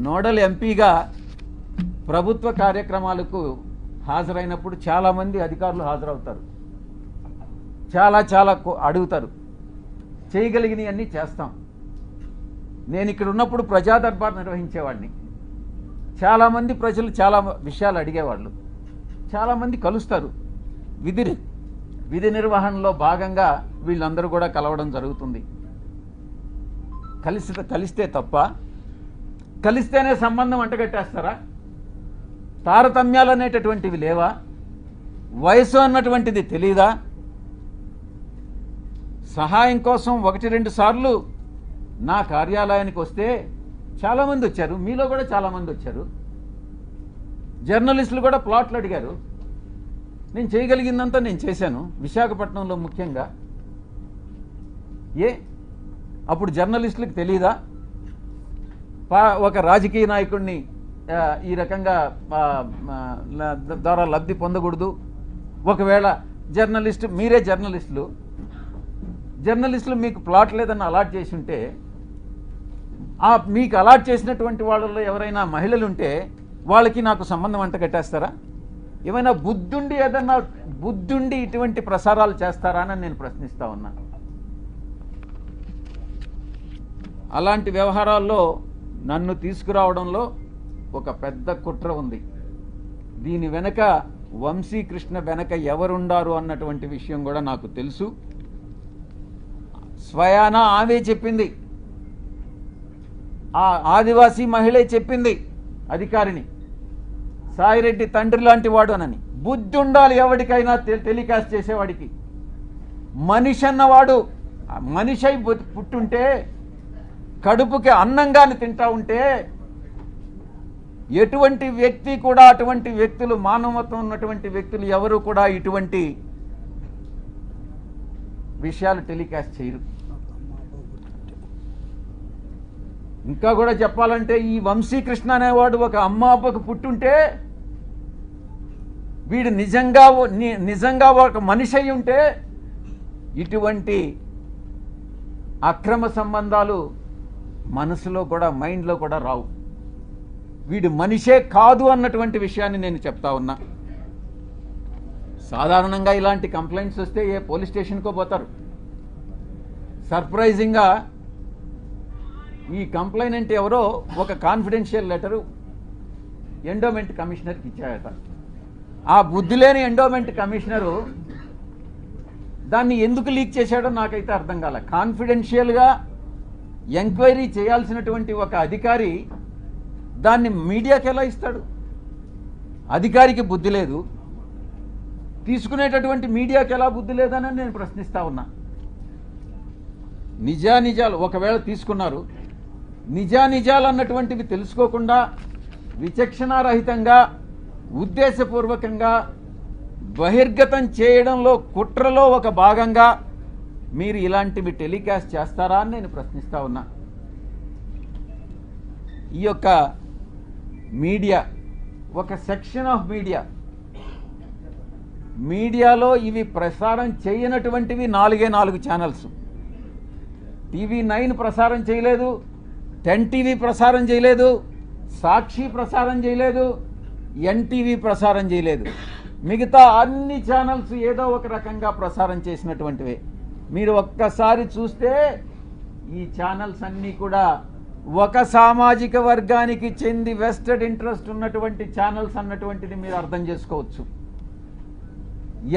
Nodal ఎంపీగా ప్రభుత్వ కార్యక్రమాలకు హాజరైనప్పుడు చాలామంది అధికారులు హాజరవుతారు, చాలా అడుగుతారు, చేయగలిగినవన్నీ చేస్తాం. నేను ఇక్కడ ఉన్నప్పుడు ప్రజా దర్బార్ నిర్వహించేవాడిని. చాలామంది ప్రజలు చాలా విషయాలు అడిగేవాళ్ళు, చాలామంది కలుస్తారు. విధి నిర్వహణలో భాగంగా వీళ్ళందరూ కూడా కలవడం జరుగుతుంది. కలిస్తే తప్ప, కలిస్తేనే సంబంధం అంటగట్టేస్తారా? తారతమ్యాలు అనేటటువంటివి లేవా? వయసు అన్నటువంటిది తెలీదా? సహాయం కోసం 1-2 సార్లు నా కార్యాలయానికి వస్తే చాలామంది వచ్చారు, మీలో కూడా చాలామంది వచ్చారు. జర్నలిస్టులు కూడా ప్లాట్లు అడిగారు. నేను చేయగలిగిందంతా నేను చేశాను, విశాఖపట్నంలో ముఖ్యంగా. అప్పుడు జర్నలిస్టులకు తెలీదా? ఒక రాజకీయ నాయకుడిని ఈ రకంగా ద్వారా లబ్ధి పొందకూడదు. ఒకవేళ మీరే జర్నలిస్టులు మీకు ప్లాట్ లేదని అలాట్ చేసి ఉంటే, మీకు అలాట్ చేసినటువంటి వాళ్ళలో ఎవరైనా మహిళలు ఉంటే వాళ్ళకి నాకు సంబంధం అంట కట్టేస్తారా? ఏమైనా బుద్ధుండి ఇటువంటి ప్రసారాలు చేస్తారా అని నేను ప్రశ్నిస్తా ఉన్నా. అలాంటి వ్యవహారాల్లో నన్ను తీసుకురావడంలో ఒక పెద్ద కుట్ర ఉంది. దీని వెనక వంశీకృష్ణ వెనక ఎవరుండారు అన్నటువంటి విషయం కూడా నాకు తెలుసు. స్వయానా ఆమె చెప్పింది, ఆ ఆదివాసీ మహిళే చెప్పింది అధికారిని, సాయిరెడ్డి తండ్రి లాంటి వాడు అనని. బుద్ధి ఉండాలి ఎవరికైనా, టెలికాస్ట్ చేసేవాడికి. మనిషి అన్నవాడు మనిషి అయి పుట్టుంటే, కడుపుకి అన్నంగాని తింటా ఉంటే, ఎటువంటి వ్యక్తి కూడా, అటువంటి వ్యక్తులు, మానవత్వం ఉన్నటువంటి వ్యక్తులు ఎవరు కూడా ఇటువంటి విషయాలు టెలికాస్ట్ చేయరు. ఇంకా కూడా చెప్పాలంటే, ఈ వంశీకృష్ణ అనేవాడు ఒక అమ్మ అబ్బకు పుట్టుంటే, వీడు నిజంగా ఒక మనిషి అయి ఉంటే ఇటువంటి అక్రమ సంబంధాలు మనసులో కూడా, మైండ్లో కూడా రావు. వీడు మనిషే కాదు అన్నటువంటి విషయాన్ని నేను చెప్తా ఉన్నా. సాధారణంగా ఇలాంటి కంప్లైంట్స్ వస్తే ఏ పోలీస్ స్టేషన్కో పోతారు. సర్ప్రైజింగ్గా ఈ కంప్లైనెంట్ ఎవరో ఒక కాన్ఫిడెన్షియల్ లెటరు ఎండోమెంట్ కమిషనర్కి ఇచ్చాయట. ఆ బుద్ధి లేని ఎండోమెంట్ కమిషనరు దాన్ని ఎందుకు లీక్ చేశాడో నాకైతే అర్థం కాలే. కాన్ఫిడెన్షియల్గా ఎంక్వైరీ చేయాల్సినటువంటి ఒక అధికారి దాన్ని మీడియాకి ఎలా ఇస్తాడు? అధికారికి బుద్ధి లేదు, తీసుకునేటటువంటి మీడియాకి ఎలా బుద్ధి లేదని నేను ప్రశ్నిస్తా ఉన్నా. నిజానిజాలు ఒకవేళ తీసుకున్నారు, నిజానిజాలు అన్నటువంటివి తెలుసుకోకుండా విచక్షణారహితంగా ఉద్దేశపూర్వకంగా బహిర్గతం చేయడంలో, కుట్రలో ఒక భాగంగా మీరు ఇలాంటివి టెలికాస్ట్ చేస్తారా అని నేను ప్రశ్నిస్తా ఉన్నా. ఈ యొక్క మీడియా, ఒక సెక్షన్ ఆఫ్ మీడియాలో ఇవి ప్రసారం చేయనటువంటివి 4 ఛానల్స్. TV9 ప్రసారం చేయలేదు, 10 TV ప్రసారం చేయలేదు, సాక్షి ప్రసారం చేయలేదు, NTV ప్రసారం చేయలేదు. మిగతా అన్ని ఛానల్స్ ఏదో ఒక రకంగా ప్రసారం చేసినటువంటివే. మీరు ఒక్కసారి చూస్తే ఈ ఛానల్స్ అన్నీ కూడా ఒక సామాజిక వర్గానికి చెంది వెస్టెడ్ ఇంట్రెస్ట్ ఉన్నటువంటి ఛానల్స్ అన్నటువంటిది మీరు అర్థం చేసుకోవచ్చు.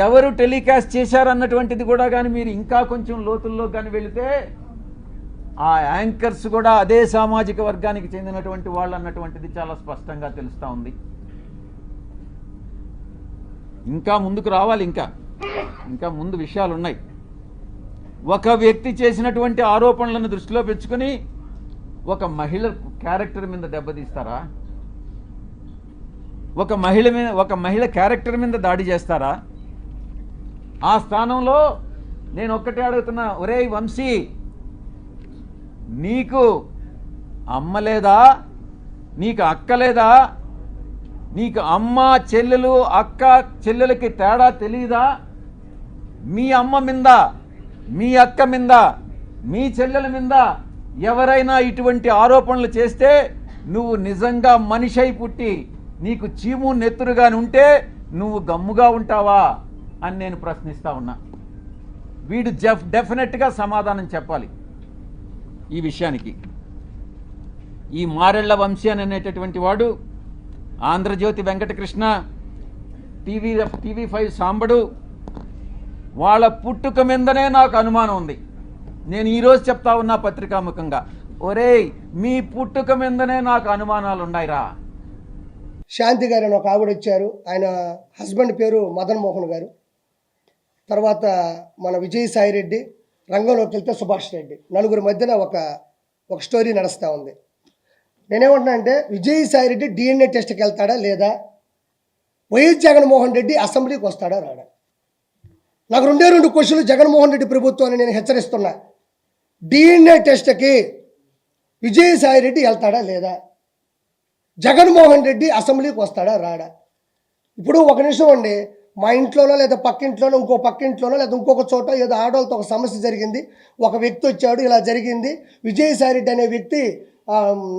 ఎవరు టెలికాస్ట్ చేశారన్నటువంటిది కూడా కానీ మీరు ఇంకా కొంచెం లోతుల్లో కానీ వెళితే ఆ యాంకర్స్ కూడా అదే సామాజిక వర్గానికి చెందినటువంటి వాళ్ళు అన్నటువంటిది చాలా స్పష్టంగా తెలుస్తూ ఉంది. ఇంకా ముందుకు రావాలి, ఇంకా ముందు విషయాలు ఉన్నాయి. ఒక వ్యక్తి చేసినటువంటి ఆరోపణలను దృష్టిలో పెంచుకొని ఒక మహిళ క్యారెక్టర్ మీద దెబ్బతీస్తారా? ఒక మహిళ క్యారెక్టర్ మీద దాడి చేస్తారా? ఆ స్థానంలో నేను ఒక్కటే అడుగుతున్నా, ఒరేయ్ వంశీ, నీకు అమ్మ లేదా? నీకు అక్క లేదా? నీకు అమ్మ చెల్లెలు, అక్క చెల్లెలకి తేడా తెలీదా? మీ అమ్మ మీద, మీ అక్క మీద, మీ చెల్లెల మీద ఎవరైనా ఇటువంటి ఆరోపణలు చేస్తే నువ్వు నిజంగా మనిషి అయి పుట్టి నీకు చీము నెత్తురుగా ఉంటే నువ్వు గమ్ముగా ఉంటావా అని నేను ప్రశ్నిస్తా ఉన్నా. వీడు డెఫినెట్గా సమాధానం చెప్పాలి ఈ విషయానికి. ఈ మారెళ్ల వంశీ అని అనేటటువంటి వాడు, ఆంధ్రజ్యోతి వెంకటకృష్ణ, టీవీ5 సాంబడు, వాళ్ళ పుట్టుక మీదనే నాకు అనుమానం ఉంది. నేను ఈరోజు చెప్తా ఉన్నా పత్రికాముఖంగా, ఒరేయ్ మీ పుట్టుక మీదనే నాకు అనుమానాలు ఉన్నాయిరా. శాంతి గారు అని ఒక ఆవిడ వచ్చారు, ఆయన హస్బెండ్ పేరు మదన్ మోహన్ గారు. తర్వాత మన విజయసాయి రెడ్డి, రంగంలోకి వెళ్తే సుభాష్ రెడ్డి, నలుగురి మధ్యన ఒక స్టోరీ నడుస్తూ ఉంది. నేనేమంటున్నా అంటే విజయసాయి రెడ్డి DNA టెస్ట్కి వెళ్తాడా లేదా, వైఎస్ జగన్మోహన్ రెడ్డి అసెంబ్లీకి వస్తాడా రాడా? నాకు రెండు క్వశ్చన్లు జగన్మోహన్ రెడ్డి ప్రభుత్వాన్ని నేను హెచ్చరిస్తున్నా. DNA టెస్ట్కి విజయసాయి రెడ్డి వెళ్తాడా లేదా, జగన్మోహన్ రెడ్డి అసెంబ్లీకి వస్తాడా రాడా? ఇప్పుడు ఒక నిమిషం అండి, మా ఇంట్లోనో లేదా పక్కింట్లోనో ఇంకో పక్కింట్లోనో లేదా ఇంకొక చోట ఏదో ఆడవాళ్ళతో ఒక సమస్య జరిగింది, ఒక వ్యక్తి వచ్చాడు, ఇలా జరిగింది, విజయసాయి రెడ్డి అనే వ్యక్తి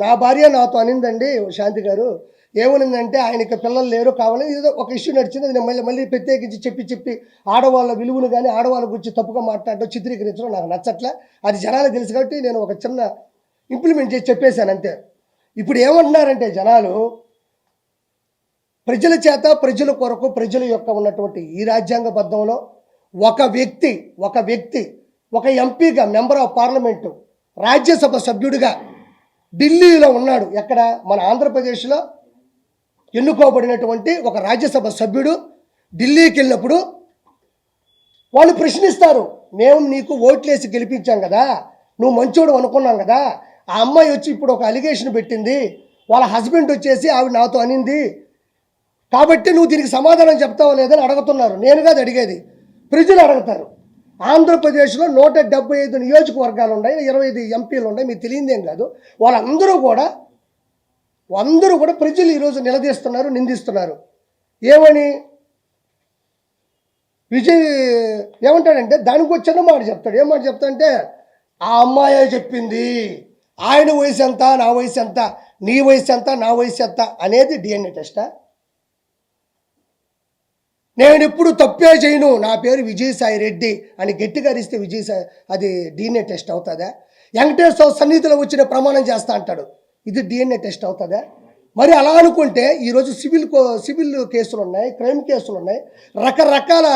నా భార్య నాతో అనిందండి శాంతి గారు, ఏమనిందంటే ఆయనకి పిల్లలు లేరు కావాలి, ఏదో ఒక ఇష్యూ నడిచింది, అది నేను మళ్ళీ ప్రత్యేకించి చెప్పి ఆడవాళ్ళ విలువను కానీ ఆడవాళ్ళ గురించి తప్పుగా మాట్లాడడం, చిత్రీకరించడం నాకు నచ్చట్లే. అది జనాలకు తెలుసు కాబట్టి నేను ఒక చిన్న ఇంప్లిమెంట్ చేసి చెప్పేశాను అంతే. ఇప్పుడు ఏమంటున్నారంటే జనాలు, ప్రజల చేత ప్రజల కొరకు ప్రజల యొక్క ఉన్నటువంటి ఈ రాజ్యాంగబద్ధంలో ఒక వ్యక్తి ఒక ఎంపీగా, మెంబర్ ఆఫ్ పార్లమెంటు, రాజ్యసభ సభ్యుడిగా ఢిల్లీలో ఉన్నాడు. ఎక్కడ? మన ఆంధ్రప్రదేశ్లో ఎన్నుకోబడినటువంటి ఒక రాజ్యసభ సభ్యుడు ఢిల్లీకి వెళ్ళినప్పుడు వాళ్ళు ప్రశ్నిస్తారు, మేము నీకు ఓట్లేసి గెలిపించాం కదా, నువ్వు మంచోడు అనుకున్నాం కదా, ఆ అమ్మాయి వచ్చి ఇప్పుడు ఒక అలిగేషన్ పెట్టింది, వాళ్ళ హస్బెండ్ వచ్చేసి ఆవిడ నాతో అనింది, కాబట్టి నువ్వు దీనికి సమాధానం చెప్తావో లేదని అడుగుతున్నారు. నేను కాదు అడిగేది, ప్రజలు అడుగుతారు. ఆంధ్రప్రదేశ్లో 175 నియోజకవర్గాలు ఉన్నాయి, 25 ఎంపీలు ఉన్నాయి, మీకు తెలియదేం కాదు. వాళ్ళందరూ కూడా ప్రజలు ఈరోజు నిలదీస్తున్నారు, నిందిస్తున్నారు. ఏమని విజయ్ ఏమంటాడంటే దానికి వచ్చిన మాట చెప్తాడు. ఏం మాట చెప్తాడంటే, ఆ అమ్మాయే చెప్పింది, ఆయన వయసు ఎంత, నా వయసు ఎంత, నీ వయసు ఎంత, నా వయసు ఎంత అనేది DNA టెస్టా? నేను ఎప్పుడు తప్పే చేయను, నా పేరు విజయసాయి రెడ్డి అని గట్టిగా అరిస్తే విజయసాయి అది DNA టెస్ట్ అవుతుందా? వెంకటేశ్వర సన్నిధిలో వచ్చిన ప్రమాణం చేస్తా అంటాడు, ఇది DNA టెస్ట్ అవుతుందా? మరి అలా అనుకుంటే ఈరోజు సివిల్ కేసులు ఉన్నాయి, క్రైమ్ కేసులు ఉన్నాయి, రకరకాల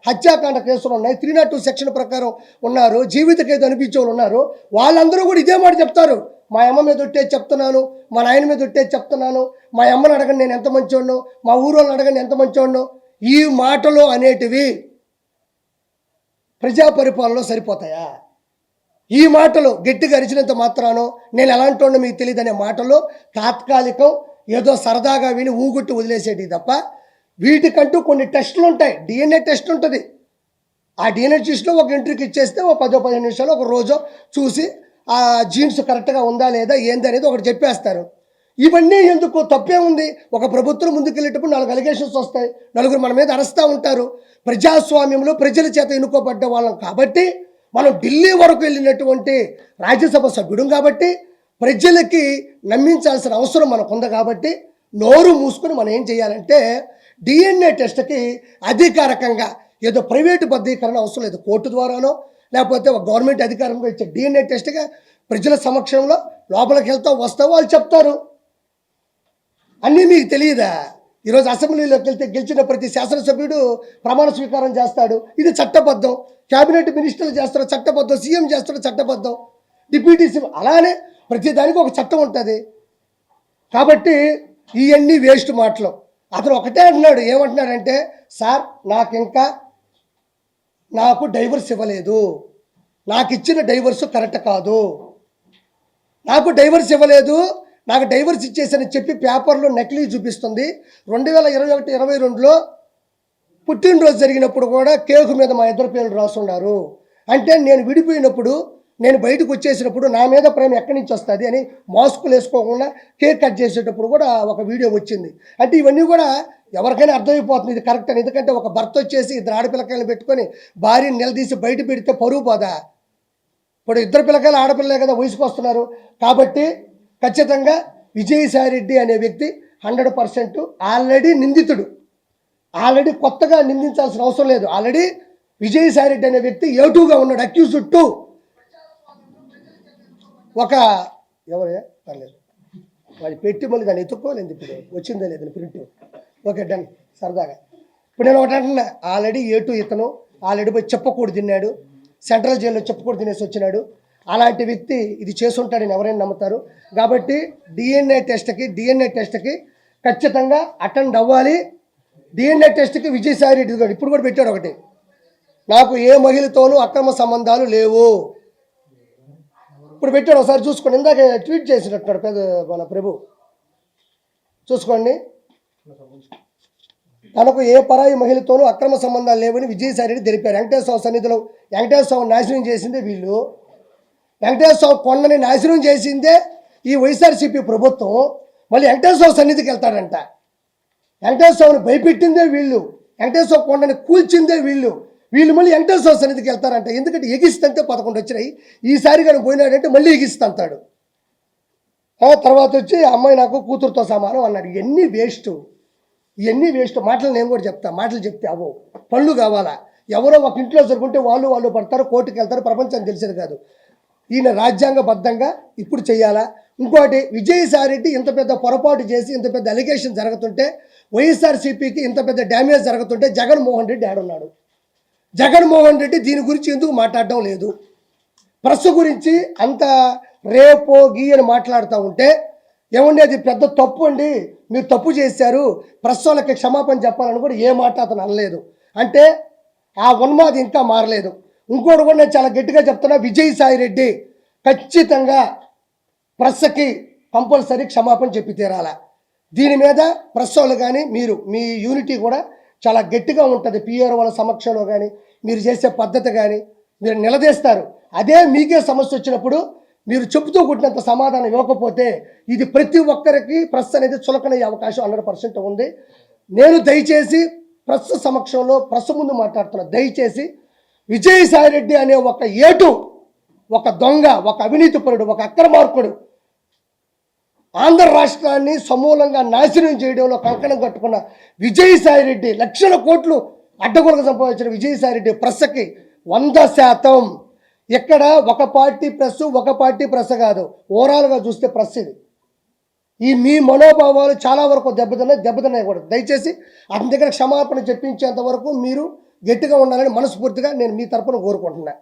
హత్యాకాండ కేసులు ఉన్నాయి, 302 సెక్షన్ ప్రకారం ఉన్నారు, జీవిత ఖైదు అనిపించే వాళ్ళు ఉన్నారు. వాళ్ళందరూ కూడా ఇదే మాట చెప్తారు, మా అమ్మ మీద ఒట్టేది చెప్తున్నాను, మా నాయన మీద ఒట్టేది చెప్తున్నాను, మా అమ్మని అడగండి నేను ఎంత మంచోడ్ను, మా ఊరోళ్ళని అడగండి ఎంత మంచోడ్ను. ఈ మాటలు అనేటివి ప్రజా పరిపాలనలో సరిపోతాయా? ఈ మాటలు గట్టిగా అరిచినంత మాత్రానో నేను ఎలాంటి వాడినో మీకు తెలియదు అనే మాటలు తాత్కాలికం, ఏదో సరదాగా విని ఊగుట్టు వదిలేసేటి తప్ప వీటికంటూ కొన్ని టెస్టులు ఉంటాయి. DNA టెస్ట్ ఉంటుంది. ఆ DNA టెస్ట్లో ఒక ఎంట్రీకి ఇచ్చేస్తే ఒక 10-15 నిమిషాలు ఒక రోజు చూసి ఆ జీన్స్ కరెక్ట్గా ఉందా లేదా ఏంది అనేది ఒకటి చెప్పేస్తారు. ఇవన్నీ ఎందుకు? తప్పే ఉంది. ఒక ప్రభుత్వం ముందుకెళ్ళేటప్పుడు 4 అలిగేషన్స్ వస్తాయి, నలుగురు మన మీద అరుస్తూ ఉంటారు. ప్రజాస్వామ్యంలో ప్రజల చేత ఎన్నుకోబడ్డ వాళ్ళం కాబట్టి, మనం ఢిల్లీ వరకు వెళ్ళినటువంటి రాజ్యసభ సభ్యుడు కాబట్టి, ప్రజలకి నమ్మించాల్సిన అవసరం మనకు ఉంది కాబట్టి, నోరు మూసుకొని మనం ఏం చేయాలంటే DNA టెస్ట్కి అధికారికంగా ఏదో ప్రైవేటు బద్దీకరణ అవసరం లేదు, కోర్టు ద్వారానో లేకపోతే ఒక గవర్నమెంట్ అధికారంగా ఇచ్చే DNA టెస్ట్గా ప్రజల సమక్షంలో లోపలికి వస్తావు వాళ్ళు చెప్తారు. అన్నీ మీకు తెలియదా? ఈరోజు అసెంబ్లీలోకి వెళ్తే గెలిచిన ప్రతి శాసనసభ్యుడు ప్రమాణ స్వీకారం చేస్తాడు, ఇది చట్టబద్ధం. క్యాబినెట్ మినిస్టర్లు చేస్తారు చట్టబద్ధం, సీఎం చేస్తారు చట్టబద్ధం, డిప్యూటీ సీఎం, అలానే ప్రతిదానికి ఒక చట్టం ఉంటుంది. కాబట్టి ఇవన్నీ వేస్ట్ మాటలు. అతను ఒకటే అంటున్నాడు, ఏమంటున్నాడంటే, సార్ నాకు డైవర్స్ ఇవ్వలేదు, నాకు ఇచ్చిన డైవర్స్ కరెక్ట్ కాదు, నాకు డైవర్స్ ఇవ్వలేదు, నాకు డైవర్స్ ఇచ్చేసని చెప్పి పేపర్లో నకిలీ చూపిస్తుంది. 2021-22లో పుట్టినరోజు జరిగినప్పుడు కూడా కేకు మీద మా ఇద్దరు పేర్లు రాసున్నారు. అంటే నేను విడిపోయినప్పుడు, నేను బయటకు వచ్చేసినప్పుడు నా మీద ప్రేమ ఎక్కడి నుంచి వస్తుంది అని మాస్కులు వేసుకోకుండా కేక్ కట్ చేసేటప్పుడు కూడా ఒక వీడియో వచ్చింది. అంటే ఇవన్నీ కూడా ఎవరికైనా అర్థమైపోతుంది ఇది కరెక్ట్ అని. ఎందుకంటే ఒక భర్త వచ్చేసి 2 ఆడపిల్లకాయలు పెట్టుకొని భార్యని నిలదీసి బయట పెడితే పరువు పోదా? ఇప్పుడు 2 పిల్లకాయలు ఆడపిల్లలే కదా వయసుకు వస్తున్నారు. కాబట్టి ఖచ్చితంగా విజయసాయిరెడ్డి అనే వ్యక్తి 100% ఆల్రెడీ నిందితుడు. ఆల్రెడీ కొత్తగా నిందించాల్సిన అవసరం లేదు. ఆల్రెడీ విజయసాయిరెడ్డి అనే వ్యక్తి ఏటుగా ఉన్నాడు, అక్యూజ్డ్ 2. ఒక ఎవరే పర్లేదు వాళ్ళు పెట్టి మళ్ళీ దాన్ని ఎత్తుక్కోలేదు, ఇప్పుడు వచ్చిందే లేదని ప్రింట్. ఓకే డన్, సరదాగా. ఇప్పుడు నేను ఒకటి అంటున్నా, ఆల్రెడీ A2 ఇతను ఆల్రెడీ పోయి చెప్పకూడదు తిన్నాడు, సెంట్రల్ జైల్లో చెప్పకూడదు తినేసి వచ్చినాడు. అలాంటి వ్యక్తి ఇది చేసుంటాడని ఎవరైనా నమ్ముతారు. కాబట్టి డిఎన్ఏ టెస్ట్కి ఖచ్చితంగా అటెండ్ అవ్వాలి. డిఎన్ఏ టెస్ట్కి విజయసాయిరెడ్డి గారు ఇప్పుడు కూడా పెట్టాడు ఒకటి, నాకు ఏ మహిళతోనూ అక్రమ సంబంధాలు లేవు. ఇప్పుడు పెట్టాడు, ఒకసారి చూసుకోండి. ఇందాక ట్వీట్ చేసినట్టున్నాడు మన ప్రభు, చూసుకోండి. తనకు ఏ పరాయి మహిళతోనూ అక్రమ సంబంధాలు లేవని విజయసాయిరెడ్డి తెలిపారు. వెంకటేశ్వర సన్నిధిలో వెంకటేశ్వర నాశనం చేసిందే వీళ్ళు, వెంకటేశ్వర కొండని నాశనం చేసిందే ఈ వైఎస్ఆర్సీపీ ప్రభుత్వం. మళ్ళీ వెంకటేశ్వర సన్నిధికి వెళ్తాడంట. వెంకటేశ్వరని భయపెట్టిందే వీళ్ళు, వెంకటేశ్వర కొండని కూల్చిందే వీళ్ళు మళ్ళీ వెంకటేశ్వర సన్నిధికి వెళ్తారంట. ఎందుకంటే ఎగిస్తంటే 11 వచ్చినాయి, ఈసారి కానీ పోయినాడంటే మళ్ళీ ఎగిస్తంటాడు. తర్వాత వచ్చి అమ్మాయి నాకు కూతురుతో సమానం అన్నాడు. ఇవన్నీ వేస్ట్ మాటలు. నేను కూడా చెప్తా, మాటలు చెప్తే అవో పనులు కావాలా. ఎవరో ఒక ఇంట్లో జరుగుంటే వాళ్ళు పడతారు, కోర్టుకు వెళ్తారు, ప్రపంచం తెలిసేది కాదు. ఈయన రాజ్యాంగబద్ధంగా ఇప్పుడు చేయాలా. ఇంకోటి, విజయసాయిరెడ్డి ఇంత పెద్ద పొరపాటు చేసి ఇంత పెద్ద అలిగేషన్ జరుగుతుంటే, వైఎస్ఆర్సీపీకి ఇంత పెద్ద డ్యామేజ్ జరుగుతుంటే జగన్మోహన్ రెడ్డి ఆడున్నాడు. జగన్మోహన్ రెడ్డి దీని గురించి ఎందుకు మాట్లాడడం లేదు? ప్రెస్ గురించి అంత రేపో గీయని మాట్లాడుతూ ఉంటే, ఏమండి అది పెద్ద తప్పు అండి, మీరు తప్పు చేశారు, ప్రెస్ వాళ్ళకి క్షమాపణ చెప్పాలని కూడా ఏ మాట అతను అనలేదు. అంటే ఆ ఉన్మాది ఇంకా మారలేదు. ఇంకోటి కూడా నేను చాలా గట్టిగా చెప్తున్నా, విజయసాయిరెడ్డి ఖచ్చితంగా ప్రెస్కి కంపల్సరీ క్షమాపణ చెప్పి తీరాల. దీని మీద ప్రెస్ వాళ్ళు కానీ మీ యూనిటీ కూడా చాలా గట్టిగా ఉంటుంది. పిఆర్ వాళ్ళ సమక్షంలో కానీ మీరు చేసే పద్ధతి కానీ మీరు నిలదీస్తారు. అదే మీకే సమస్య వచ్చినప్పుడు మీరు చెబుతూ కొట్టినంత సమాధానం ఇవ్వకపోతే ఇది ప్రతి ఒక్కరికి ప్రెస్ అనేది చులకనయ్యే అవకాశం 100% ఉంది. నేను దయచేసి ప్రెస్ సమక్షంలో ప్రెస్ ముందు మాట్లాడుతున్నా, దయచేసి విజయసాయిరెడ్డి అనే ఒక దొంగ, ఒక అవినీతిపరుడు, ఒక అక్రమార్కుడు ఆంధ్ర రాష్ట్రాన్ని సమూలంగా నాశనం చేయడంలో కంకణం కట్టుకున్న విజయసాయిరెడ్డి, లక్షల కోట్లు అడ్డగోలుగా సంపాదించిన విజయసాయిరెడ్డి ప్రెస్కి 100% ఇక్కడ ఒక పార్టీ ప్రెస్ కాదు, ఓవరాల్గా చూస్తే ప్రెస్ ఇది. మీ మనోభావాలు చాలా వరకు దెబ్బతిన్నాయి కూడా. దయచేసి అతని దగ్గర క్షమాపణ చెప్పించేంత వరకు మీరు గట్టిగా ఉండాలని మనస్ఫూర్తిగా నేను మీ తరపున కోరుకుంటున్నా.